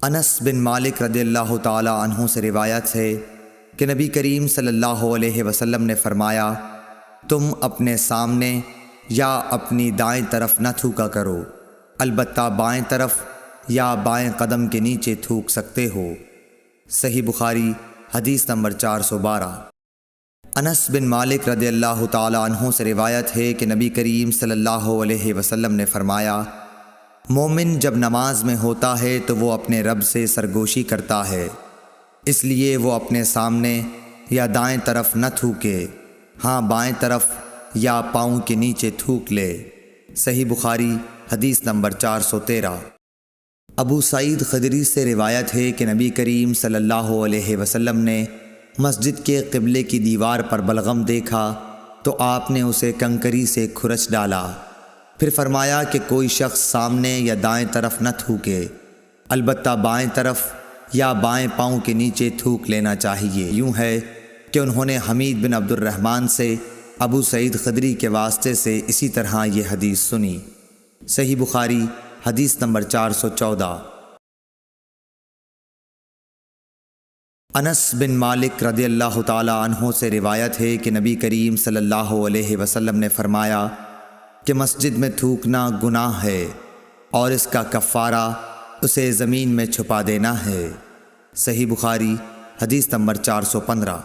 انس بن مالک رضی اللہ تعالی عنہ سے روایت ہے کہ نبی کریم صلی اللہ علیہ وسلم نے فرمایا، تم اپنے سامنے یا اپنی دائیں طرف نہ تھوکا کرو، البتہ بائیں طرف یا بائیں قدم کے نیچے تھوک سکتے ہو۔ صحیح بخاری حدیث نمبر 412۔ انس بن مالک رضی اللہ تعالی عنہ سے روایت ہے کہ نبی کریم صلی اللہ علیہ وسلم نے فرمایا، مومن جب نماز میں ہوتا ہے تو وہ اپنے رب سے سرگوشی کرتا ہے، اس لیے وہ اپنے سامنے یا دائیں طرف نہ تھوکے، ہاں بائیں طرف یا پاؤں کے نیچے تھوک لے۔ صحیح بخاری حدیث نمبر 413۔ ابو سعید خدری سے روایت ہے کہ نبی کریم صلی اللہ علیہ وسلم نے مسجد کے قبلے کی دیوار پر بلغم دیکھا تو آپ نے اسے کنکری سے کھرچ ڈالا، پھر فرمایا کہ کوئی شخص سامنے یا دائیں طرف نہ تھوکے، البتہ بائیں طرف یا بائیں پاؤں کے نیچے تھوک لینا چاہیے۔ یوں ہے کہ انہوں نے حمید بن عبد الرحمن سے ابو سعید خدری کے واسطے سے اسی طرح یہ حدیث سنی۔ صحیح بخاری حدیث نمبر 414۔ انس بن مالک رضی اللہ تعالی عنہ سے روایت ہے کہ نبی کریم صلی اللہ علیہ وسلم نے فرمایا کہ مسجد میں تھوکنا گناہ ہے اور اس کا کفارہ اسے زمین میں چھپا دینا ہے۔ صحیح بخاری حدیث نمبر 415۔